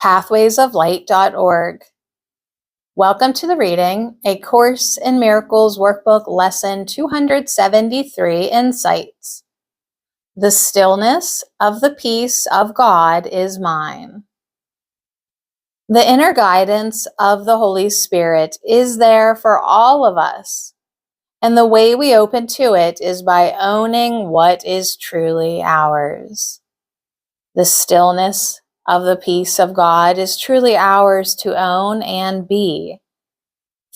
pathwaysoflight.org. Welcome to the reading, A Course in Miracles Workbook Lesson 273, Insights. The stillness of the peace of God is mine. The inner guidance of the Holy Spirit is there for all of us, and the way we open to it is by owning what is truly ours. The stillness of the peace of God is truly ours to own and be.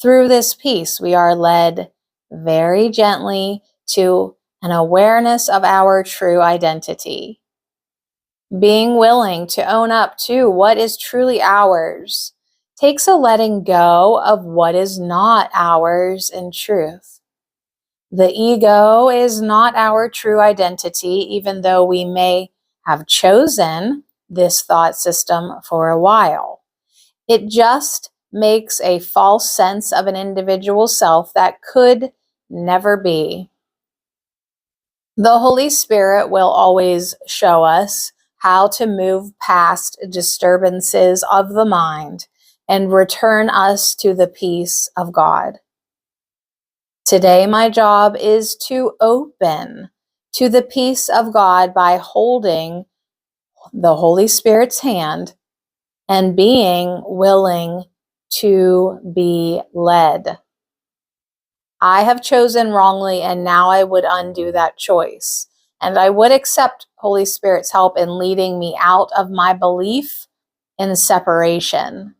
Through this peace, we are led very gently to an awareness of our true identity. Being willing to own up to what is truly ours takes a letting go of what is not ours in truth. The ego is not our true identity, even though we may have chosen this thought system for a while. It just makes a false sense of an individual self that could never be. The Holy Spirit will always show us how to move past disturbances of the mind and return us to the peace of God. Today, my job is to open to the peace of God by holding the Holy Spirit's hand and being willing to be led. I have chosen wrongly, and now I would undo that choice. And I would accept Holy Spirit's help in leading me out of my belief in separation.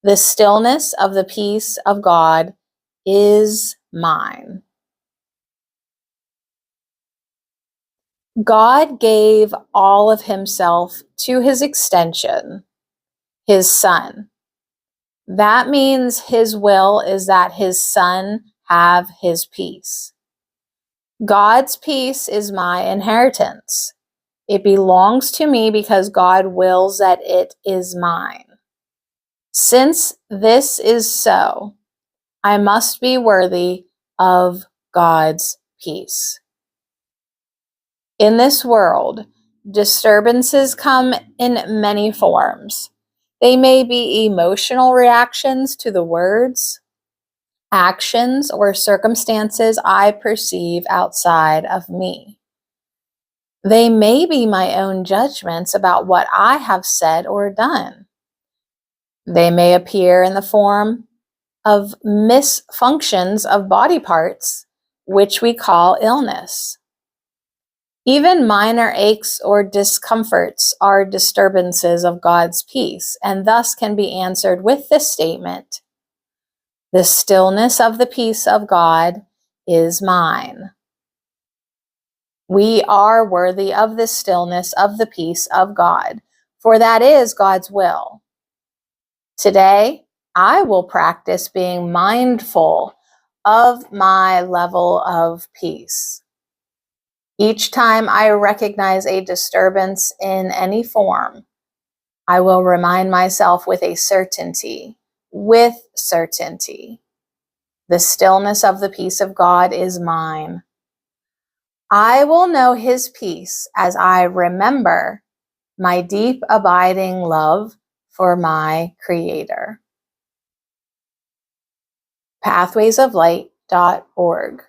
The stillness of the peace of God is mine. God gave all of himself to his extension, his Son. That means his will is that his Son have his peace. God's peace is my inheritance. It belongs to me because God wills that it is mine. Since this is so, I must be worthy of God's peace. In this world, disturbances come in many forms. They may be emotional reactions to the words, actions, or circumstances I perceive outside of me. They may be my own judgments about what I have said or done. They may appear in the form of misfunctions of body parts, which we call illness. Even minor aches or discomforts are disturbances of God's peace, and thus can be answered with this statement: the stillness of the peace of God is mine. We are worthy of the stillness of the peace of God, for that is God's will. Today, I will practice being mindful of my level of peace. Each time I recognize a disturbance in any form, I will remind myself with certainty, the stillness of the peace of God is mine. I will know his peace as I remember my deep abiding love for my Creator. pathwaysoflight.org